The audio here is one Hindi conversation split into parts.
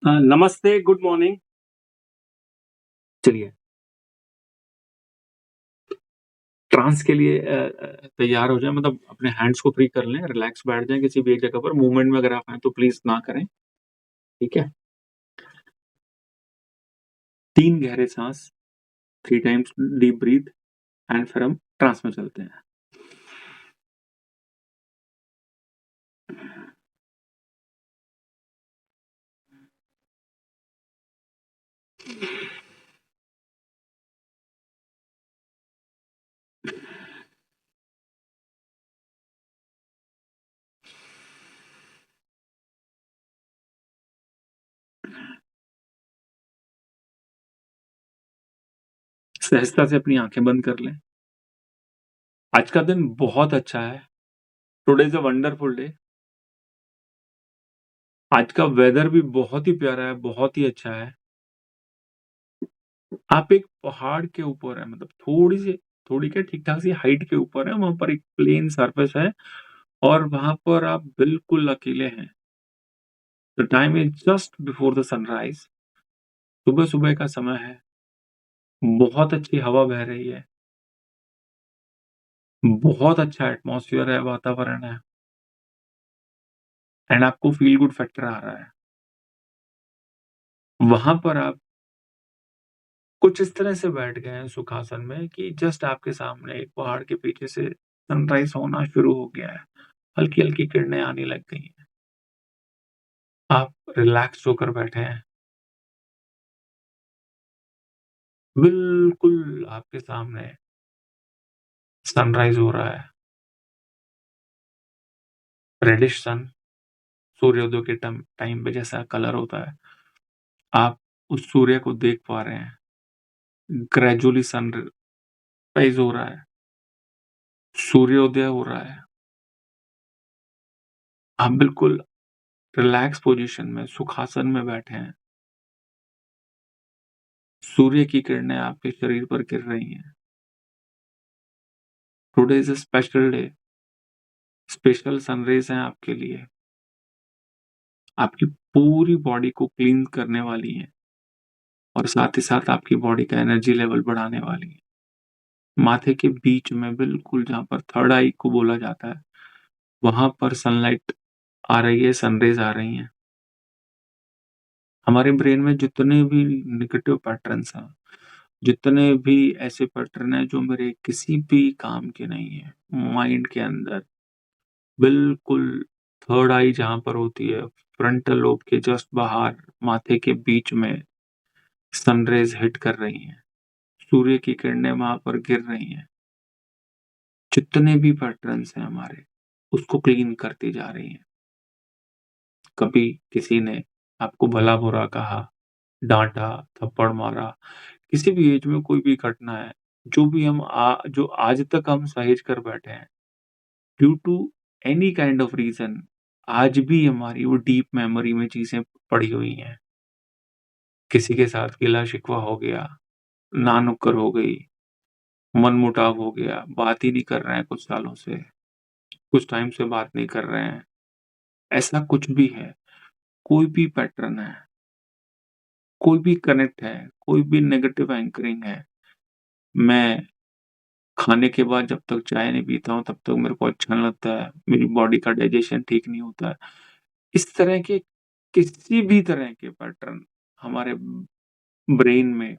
नमस्ते, गुड मॉर्निंग। चलिए, ट्रांस के लिए तैयार हो जाएँ मतलब अपने हैंड्स को फ्री कर लें, रिलैक्स बैठ जाएँ किसी भी एक जगह पर। मूवमेंट में अगर आप हैं तो प्लीज़ ना करें, ठीक है? 3 गहरे साँस, 3 टाइम्स डीप ब्रीथ एंड फिर हम ट्रांस में चलते हैं। सहजता से अपनी आँखें बंद कर लें। आज का दिन बहुत अच्छा है। Today is a wonderful day. आज का वेदर भी बहुत ही प्यारा है, बहुत ही अच्छा है। आप एक पहाड़ के ऊपर हैं मतलब थोड़ी क्या ठीक-ठाक सी हाइट के ऊपर हैं, वहाँ पर एक प्लेन सरफेस है और वहाँ पर आप बिल्कुल अकेले हैं। The time is just before the sunrise. सुबह-सुबह का समय है, बहुत अच्छी हवा बह रही है, बहुत अच्छा एटमॉस्फियर है, वातावरण है एंड आपको फ़ील गुड फैक्टर आ रहा है। वहाँ पर आप कुछ इस तरह से बैठ गए हैं सुखासन में कि जस्ट आपके सामने एक पहाड़ के पीछे से सनराइज़ होना शुरू हो गया है। हल्की-हल्की किरणें आने लग गई हैं। आप रिलैक्स्ड होकर बैठे हैं। बिल्कुल आपके सामने सनराइज़ हो रहा है। रेडिश सन सूर्योदय के टाइम पे जैसा कलर होता है, आप उस सूर्य को देख पा रहे हैं। ग्रेजुअली सनराइज़ हो रहा है, सूर्योदय हो रहा है। आप बिल्कुल रिलैक्स पोज़ीशन में सुखासन में बैठे हैं। सूर्य की किरणें आपके शरीर पर गिर रही हैं। Today is a special day, special sunrays हैं आपके लिए। आपकी पूरी बॉडी को क्लीन करने वाली हैं और साथ ही साथ आपकी बॉडी का एनर्जी लेवल बढ़ाने वाली हैं। माथे के बीच में बिल्कुल जहाँ पर थर्ड आई को बोला जाता है, वहाँ पर सनलाइट आ रही है, सनरेज़ आ रही हैं। हमारे ब्रेन में जितने भी नेगेटिव पैटर्न्स हैं, जितने भी ऐसे पैटर्न हैं जो मेरे किसी भी काम के नहीं है, माइंड के अंदर बिल्कुल थर्ड आई जहाँ पर होती है, फ्रंटल लोब के जस्ट बाहर माथे के बीच में सनरेज़ हिट कर रही हैं। सूर्य की किरणें वहाँ पर गिर रही हैं। जितने भी पैटर्न्स हैं हमारे, उसको क्लीन करती जा रही हैं। कभी किसी ने आपको भला-बुरा कहा, डाँटा, थप्पड़ मारा, किसी भी एज में कोई भी घटना है, जो आज तक हम सहेज कर बैठे हैं, due to any kind of reason आज भी हमारी वो डीप मेमोरी में चीज़ें पड़ी हुई हैं। किसी के साथ गिला-शिकवा हो गया, नानुक्कर हो गई, मनमुटाव हो गया, बात ही नहीं कर रहे हैं कुछ सालों से, कुछ टाइम से बात नहीं कर रहे हैं, ऐसा कुछ भी है, कोई भी पैटर्न है, कोई भी कनेक्ट है, कोई भी नेगेटिव एंकरिंग है, मैं खाने के बाद जब तक चाय नहीं पीता हूँ, तब तक मेरे को अच्छा नहीं लगता है, मेरी बॉडी का डाइजेशन ठीक नहीं होता है। इस तरह के किसी भी तरह के पैटर्न हमारे ब्रेन में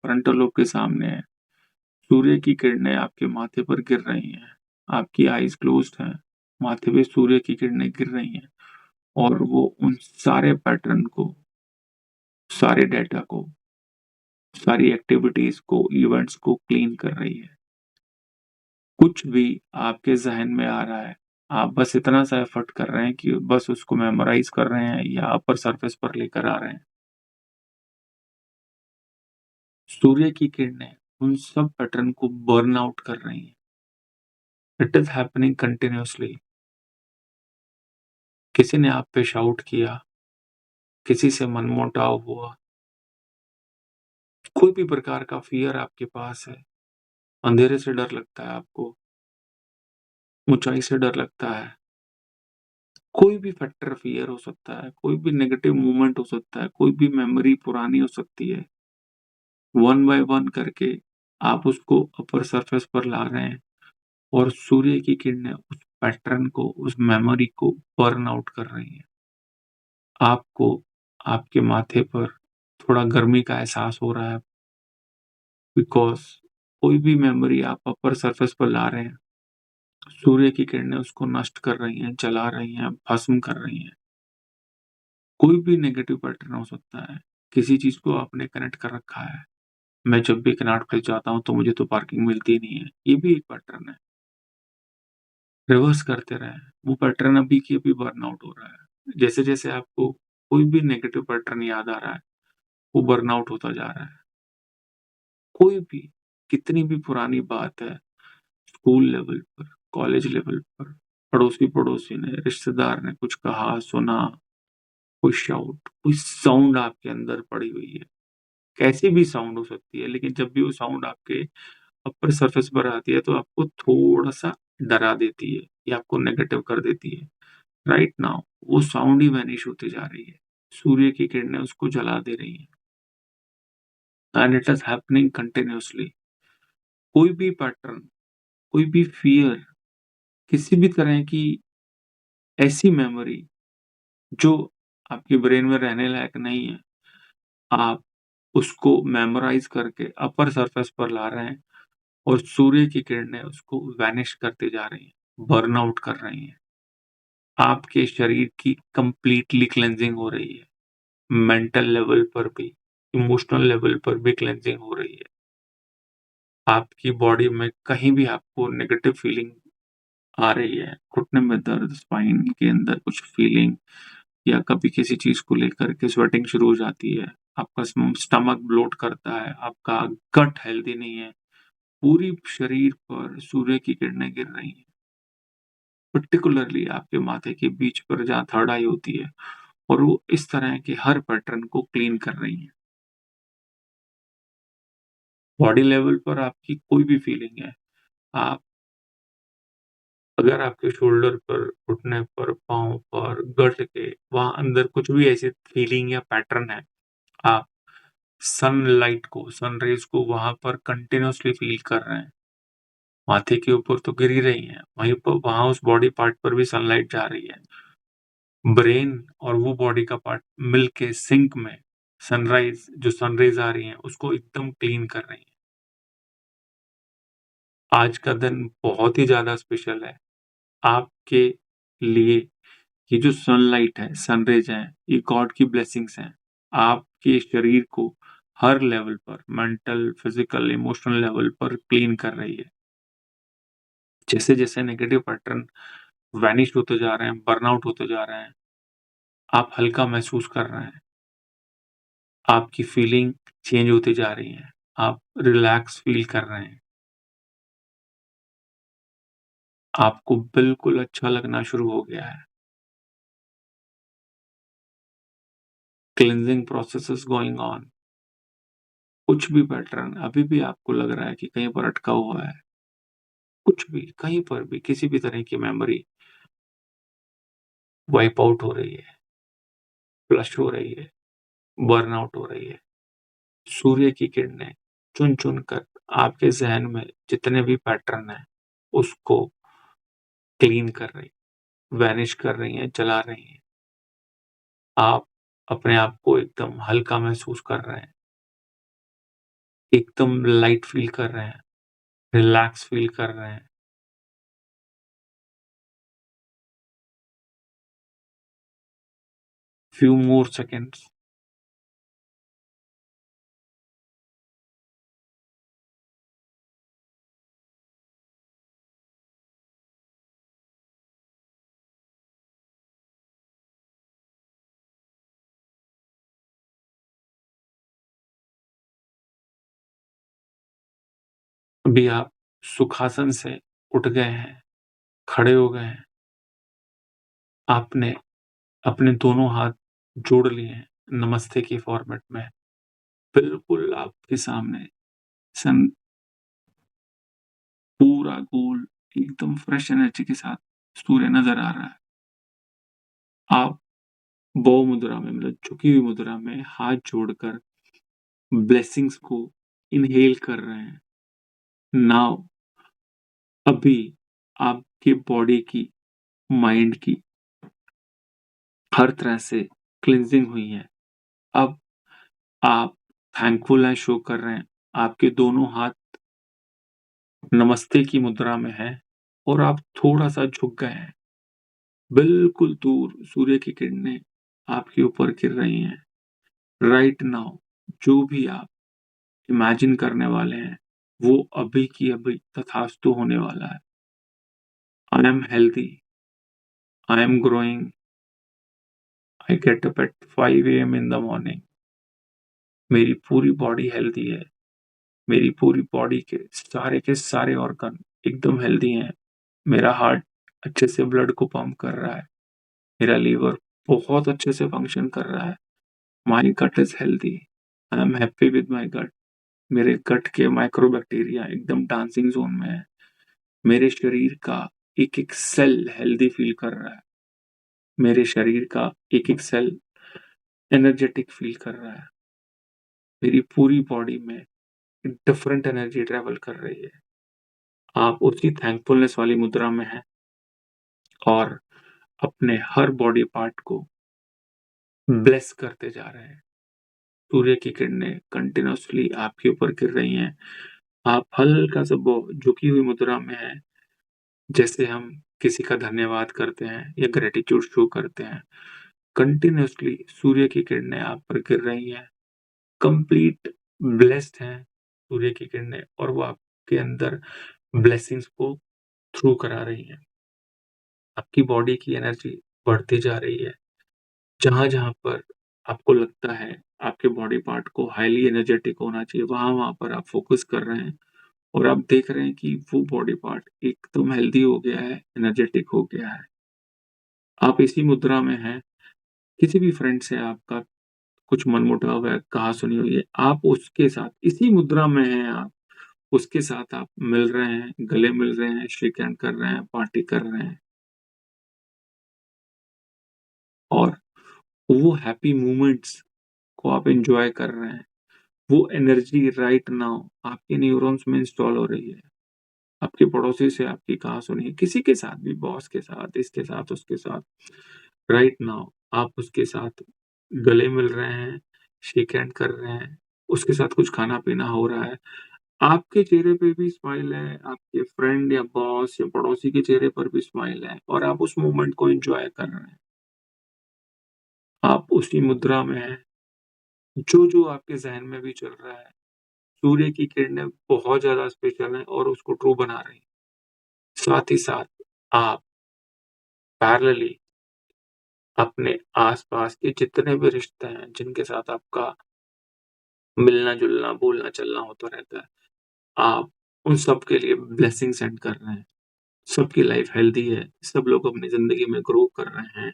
फ्रंटल लोब के सामने है। सूर्य की किरणें आपके माथे पर गिर रही हैं, आपकी आईज़ क्लोज़्ड हैं, माथे पे सूर्य की किरणें गिर रही हैं और वो उन सारे पैटर्न को, सारे डेटा को, सारी एक्टिविटीज़ को, इवेंट्स को क्लीन कर रही है। कुछ भी आपके ज़हन में आ रहा है, आप बस इतना सा एफर्ट कर रहे हैं कि बस उसको मेमोराइज़ कर रहे हैं या अपर सरफेस पर लेकर आ रहे हैं। सूर्य की किरणें उन सब पैटर्न को बर्न आउट कर रही हैं। It is happening continuously. किसी ने आप पे शाउट किया, किसी से मनमुटाव हुआ, कोई भी प्रकार का फ़ियर आपके पास है, अंधेरे से डर लगता है आपको, ऊँचाई से डर लगता है, कोई भी फैक्टर फ़ियर हो सकता है, कोई भी नेगेटिव मूवमेंट हो सकता है, कोई भी मेमोरी पुरानी हो सकती है। वन बाय वन करके आप उसको अपर सरफेस पर ला रहे हैं और सूर्य की किरणें उस पैटर्न को, उस मेमोरी को बर्न आउट कर रही हैं। आपको आपके माथे पर थोड़ा गर्मी का एहसास हो रहा है बिकॉज़ कोई भी मेमोरी आप अपर सरफेस पर ला रहे हैं, सूर्य की किरणें उसको नष्ट कर रही हैं, जला रही हैं, भस्म कर रही हैं। कोई भी नेगेटिव पैटर्न हो सकता है, किसी चीज़ को आपने कनेक्ट कर रखा है। मैं जब भी कनॉट प्लेस जाता हूँ तो मुझे तो पार्किंग मिलती नहीं है। ये भी एक पैटर्न है। रिवर्स करते रहें, वो पैटर्न अभी की अभी बर्न आउट हो रहा है। जैसे-जैसे आपको कोई भी नेगेटिव पैटर्न याद आ रहा है, वो बर्न आउट होता जा रहा है। कोई भी, कितनी भी पुरानी बात है, स्कूल लेवल पर, कॉलेज लेवल पर, पड़ोसी-पड़ोसी ने, रिश्तेदार ने कुछ कहा, सुना, कोई शाउट, कोई साउंड आपके अंदर पड़ी हुई है। कैसी भी साउंड हो सकती है, लेकिन जब भी वो साउंड आपके अपर सरफेस पर आती है, तो आपको थोड़ा-सा डरा देती है या आपको नेगेटिव कर देती है। राइट नाउ वो साउंड ही वैनिश होती जा रही है। सूर्य की किरणें उसको जला दे रही हैं and it is happening continuously. कोई भी पैटर्न, कोई भी फ़ियर, किसी भी तरह की ऐसी मेमोरी जो आपके ब्रेन में रहने लायक नहीं है, आप उसको मेमोराइज़ करके अपर सरफेस पर ला रहे हैं और सूर्य की किरणें उसको वैनिश करते जा रही हैं, बर्न आउट कर रही हैं। आपके शरीर की कंप्लीटली क्लींजिंग हो रही है। मेंटल लेवल पर भी, इमोशनल लेवल पर भी क्लींजिंग हो रही है। आपकी बॉडी में कहीं भी आपको नेगेटिव फीलिंग आ रही है, घुटने में दर्द, स्पाइन के अंदर कुछ फीलिंग या कभी किसी चीज़ को लेकर के स्वेटिंग शुरू हो जाती है, आपका स्टमक ब्लोट करता है, आपका गट हेल्दी नहीं है, पूरी शरीर पर सूर्य की किरणें गिर रही हैं। पर्टिकुलरली आपके माथे के बीच पर जहाँ थर्ड आई होती है और वो इस तरह के हर पैटर्न को क्लीन कर रही हैं। बॉडी लेवल पर आपकी कोई भी फीलिंग है, आप अगर आपके शोल्डर पर, घुटने पर, पाँव पर, गट के वहाँ अंदर कुछ भी ऐसी फीलिंग या पैटर्न है, आप सनलाइट को, सन रेज़ को वहाँ पर कंटीन्यूअसली फ़ील कर रहे हैं। माथे के ऊपर तो गिर ही रही हैं, वहीं पर वहाँ उस बॉडी पार्ट पर भी सनलाइट जा रही है। ब्रेन और वो बॉडी का पार्ट मिलके सिंक में जो सन रेज़ आ रही हैं, उसको एकदम क्लीन कर रही हैं। आज का दिन बहुत ही ज़्यादा स्पेशल है, आपके लिए। ये जो सनलाइट है, सनरेज़ हैं, ये गॉड की ब्लेसिंग्स हैं। आपके शरीर को हर लेवल पर मेंटल, फिज़िकल, इमोशनल लेवल पर क्लीन कर रही है। जैसे-जैसे नेगेटिव पैटर्न वैनिश होते जा रहे हैं, बर्नआउट होते जा रहे हैं, आप हल्का महसूस कर रहे हैं। आपकी फीलिंग चेंज होती जा रही है। आप रिलैक्स फ़ील कर रहे हैं। आपको बिल्कुल अच्छा लगना शुरू हो गया है। Cleansing process is going on. कुछ भी पैटर्न अभी भी आपको लग रहा है कि कहीं पर अटका हुआ है, कुछ भी, कहीं पर भी, किसी भी तरह की मेमोरी वाइप आउट हो रही है, फ्लश हो रही है, बर्न आउट हो रही है। सूर्य की किरणें चुन-चुन कर आपके ज़हन में जितने भी पैटर्न हैं, उसको क्लीन कर रही, वैनिश कर रही हैं, जला रही हैं। आप अपने आप को एकदम हल्का महसूस कर रहे हैं, एकदम लाइट फ़ील कर रहे हैं, रिलैक्स फ़ील कर रहे हैं। Few more seconds. अभी आप सुखासन से उठ गए हैं, खड़े हो गए हैं। आपने अपने दोनों हाथ जोड़ लिए हैं नमस्ते के फॉर्मेट में। बिल्कुल आपके सामने सन पूरा गोल एकदम फ्रेश एनर्जी के साथ सूर्य नज़र आ रहा है। आप बो मुद्रा में मतलब झुकी हुई मुद्रा में हाथ जोड़कर ब्लेसिंग्स को इन्हेल कर रहे हैं। नाउ अभी आपकी बॉडी की, माइंड की हर तरह से क्लींजिंग हुई है। अब आप थैंकफुल शो कर रहे हैं। आपके दोनों हाथ नमस्ते की मुद्रा में हैं और आप थोड़ा-सा झुक गए हैं। बिल्कुल दूर सूर्य की किरणें आपके ऊपर गिर रही हैं। राइट नाउ जो भी आप इमेजिन करने वाले हैं, वो अभी की अभी तथास्तु होने वाला है। I am healthy, I am growing, I get up at 5 AM in the morning. मेरी पूरी बॉडी हेल्दी है। मेरी पूरी बॉडी के सारे ऑर्गन एकदम हेल्दी हैं। मेरा हार्ट अच्छे से ब्लड को पंप कर रहा है। मेरा लीवर बहुत अच्छे से फंक्शन कर रहा है। My gut is healthy. I am happy with my gut. मेरे गट के माइक्रोबैक्टीरिया एकदम डांसिंग जोन में है। मेरे शरीर का एक एक सेल हेल्दी फील कर रहा है। मेरे शरीर का एक एक सेल एनर्जेटिक फील कर रहा है। मेरी पूरी बॉडी में डिफरेंट एनर्जी ट्रेवल कर रही है। आप उसी थैंकफुलनेस वाली मुद्रा में हैं और अपने हर बॉडी पार्ट को ब्लेस करते जा रहे हैं। सूर्य की किरणें कंटिन्यूअसली आपके ऊपर गिर रही हैं। आप हल्का सा झुकी हुई मुद्रा में हैं, जैसे हम किसी का धन्यवाद करते हैं या ग्रेटिट्यूड शो करते हैं। कंटिन्यूअसली सूर्य की किरणें आप पर गिर रही हैं। कंप्लीट ब्लेस्ड हैं सूर्य की किरणें और वो आपके अंदर ब्लेसिंग्स को थ्रू करा रही हैं। आपकी बॉडी की एनर्जी बढ़ती जा रही है। जहाँ-जहाँ पर आपको लगता है आपके बॉडी पार्ट को हाईली एनर्जेटिक होना चाहिए, वहाँ-वहाँ पर आप फ़ोकस कर रहे हैं और आप देख रहे हैं कि वो बॉडी पार्ट एकदम हेल्दी हो गया है, एनर्जेटिक हो गया है। आप इसी मुद्रा में हैं, किसी भी फ्रेंड से आपका कुछ मनमुटाव है, कहा-सुनी हुई है, आप उसके साथ इसी मुद्रा में हैं आप, उसके साथ आप मिल रहे हैं, गले मिल रहे हैं, शेक हैंड कर रहे हैं, पार्टी कर रहे हैं और वो हैप्पी मोमेंट्स को आप एन्जॉय कर रहे हैं। वो एनर्जी राइट नाउ आपके न्यूरॉन्स में इंस्टॉल हो रही है। आपके पड़ोसी से आपकी कहा-सुनी, किसी के साथ भी, बॉस के साथ, इसके साथ, उसके साथ, राइट नाउ आप उसके साथ गले मिल रहे हैं, शेक हैंड कर रहे हैं, उसके साथ कुछ खाना-पीना हो रहा है। आपके चेहरे पे भी स्माइल है, आपके फ्रेंड या बॉस या पड़ोसी के चेहरे पर भी स्माइल है और आप उस मोमेंट को एन्जॉय कर रहे हैं। आप उसी मुद्रा में हैं, जो-जो आपके ज़हन में भी चल रहा है, सूर्य की किरणें बहुत ज़्यादा स्पेशल हैं और उसको ट्रू बना रही हैं। साथ ही साथ आप पैरेलली अपने आस-पास के जितने भी रिश्ते हैं, जिनके साथ आपका मिलना-जुलना, बोलना-चलना होता रहता है, आप उन सब के लिए ब्लेसिंग सेंड कर रहे हैं। सबकी लाइफ हेल्दी है, सब लोग अपनी ज़िंदगी में ग्रो कर रहे हैं।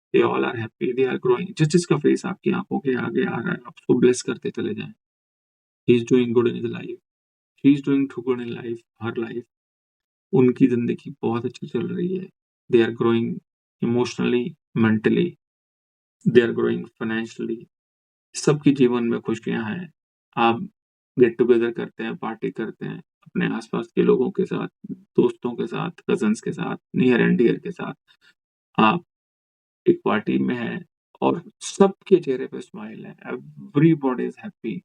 They all are happy, they are growing. जिस-जिसका फेस आपकी आँखों के आगे आ रहा है, आप उसको ब्लेस करते चले जाएँ। He is doing good in his life, she is doing too good in life, her life. उनकी ज़िंदगी बहुत अच्छी चल रही है। They are growing emotionally, mentally, they are growing financially. सबके जीवन में खुशियाँ हैं। आप गेट टुगेदर करते हैं, पार्टी करते हैं, अपने आस-पास के लोगों के साथ, दोस्तों के साथ, कज़िन्स के साथ, नियर एंड डियर के साथ। आप एक पार्टी में हैं और सबके चेहरे पे स्माइल है। Everybody is happy.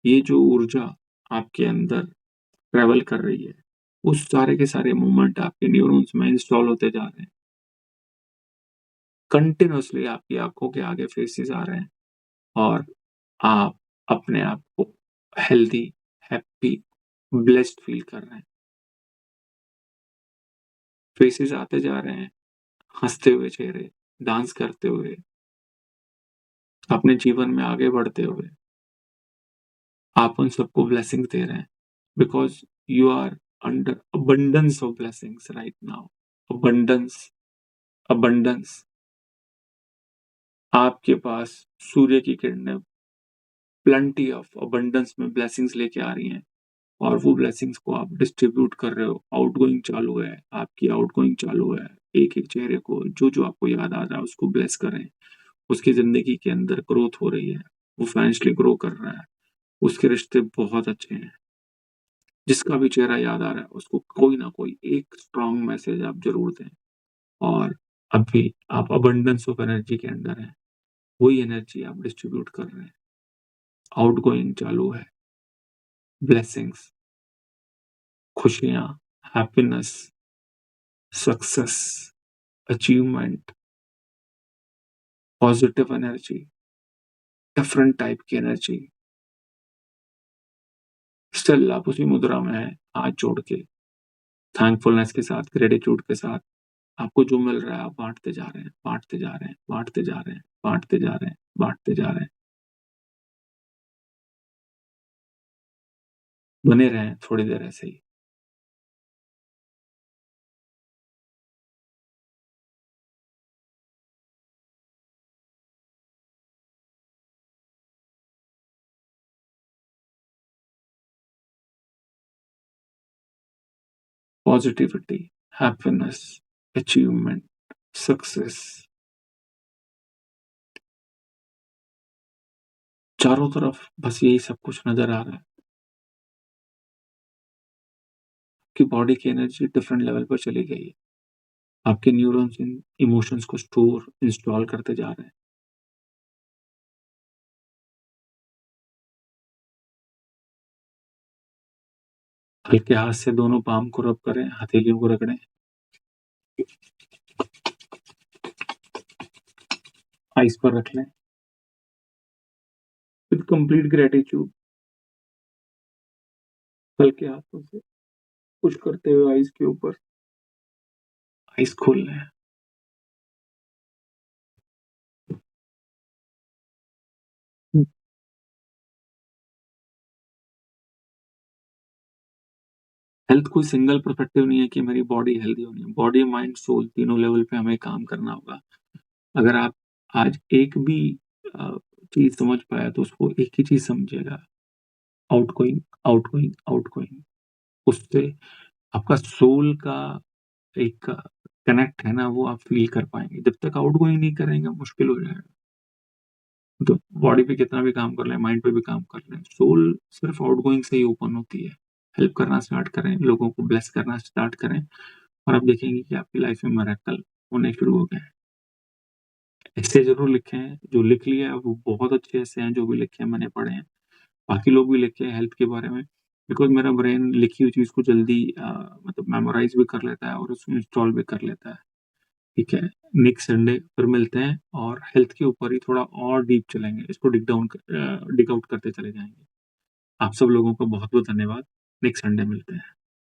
ये जो ऊर्जा आपके अंदर ट्रैवल कर रही है, वो सारे के सारे मोमेंट आपके न्यूरॉन्स में इंस्टॉल होते जा रहे हैं। कंटीन्यूअसली आपकी आँखों के आगे फेसेस आ रहे हैं और आप अपने आप को हेल्दी, हैप्पी, ब्लेस्ड फील कर रहे हैं। फेसेस आते जा रहे हैं, हँसते हुए चेहरे, डांस करते हुए, अपने जीवन में आगे बढ़ते हुए। आप उन सबको ब्लेसिंग्स दे रहे हैं because you are under abundance of blessings right now. Abundance, abundance. आपके पास सूर्य की किरणें प्लेंटी ऑफ अबंडेंस में ब्लेसिंग्स लेके आ रही हैं और वो ब्लेसिंग्स को आप डिस्ट्रीब्यूट कर रहे हो। आउटगोइंग चालू है, आपकी आउटगोइंग चालू है। एक-एक चेहरे को, जो-जो आपको याद आ रहा है उसको ब्लेस करें। उसकी ज़िंदगी के अंदर ग्रोथ हो रही है, वो फाइनेंशियली ग्रो कर रहा है, उसके रिश्ते बहुत अच्छे हैं। जिसका भी चेहरा याद आ रहा है उसको कोई ना कोई एक स्ट्रॉन्ग मैसेज आप ज़रूर दें। और अभी आप अबंडेंस ऑफ एनर्जी के अंदर हैं, वही एनर्जी आप डिस्ट्रीब्यूट कर रहे हैं। आउटगोइंग चालू है, ब्लेसिंग्स, खुशियाँ, happiness, success, achievement, positive energy, different type की एनर्जी। स्टिल आप उसी मुद्रा में हैं, हाथ जोड़ के, थैंकफुलनेस के साथ, ग्रेटिट्यूड के साथ। आपको जो मिल रहा है आप बाँटते जा रहे हैं, बाँटते जा रहे हैं, बाँटते जा रहे हैं, बाँटते जा रहे हैं, बाँटते जा रहे हैं। बने रहें थोड़ी देर ऐसे ही। पॉजिटिविटी, हैप्पीनेस, अचीवमेंट, सक्सेस, चारों तरफ बस यही सब कुछ नज़र आ रहा है। आपकी बॉडी की एनर्जी डिफरेंट लेवल पर चली गई है। आपके न्यूरॉन्स इन इमोशंस को इंस्टॉल करते जा रहे हैं। हल्के हाथ से दोनों पाम को रब करें, हथेलियों को रगड़ें, आइस पर रख लें। विद कंप्लीट ग्रेटिट्यूड हल्के हाथों से पुश करते हुए आइस के ऊपर, आइस खोल लें। हेल्थ कोई सिंगल पर्सपेक्टिव नहीं है कि मेरी बॉडी हेल्दी होनी है। बॉडी, माइंड, सोल तीनों लेवल पे हमें काम करना होगा। अगर आप आज एक भी अ, चीज़ समझ पाया तो उसको एक ही चीज़ समझिएगा, आउटगोइंग, आउटगोइंग, आउटगोइंग। उससे आपका सोल का एक कनेक्ट है ना, वो आप फ़ील कर पाएँगे। जब तक आउटगोइंग नहीं करेंगे मुश्किल हो जाएगा। तो बॉडी पे कितना भी काम कर लें, माइंड पे भी काम कर लें, सोल सिर्फ़ आउटगोइंग से ही ओपन होती है। हेल्प करना स्टार्ट करें, लोगों को ब्लेस करना स्टार्ट करें और आप देखेंगे कि आपकी लाइफ़ में मिरेकल होने शुरू हो गए हैं। ऐसे ज़रूर लिखे हैं, जो लिख लिए हैं वो बहुत अच्छे ऐसे हैं जो भी लिखे हैं मैंने पढ़े हैं। बाकी लोग भी लिखे हैं हेल्थ के बारे में, बिकॉज़ मेरा ब्रेन लिखी हुई चीज़ को जल्दी मतलब मेमोराइज़ भी कर लेता है और उसको इंस्टॉल भी कर लेता है। ठीक है? नेक्स्ट संडे फिर मिलते हैं और हेल्थ के ऊपर ही थोड़ा और डीप चलेंगे। इसको डिग आउट करते चले जाएँगे। आप सब लोगों का बहुत-बहुत धन्यवाद। नेक्स्ट संडे मिलते हैं।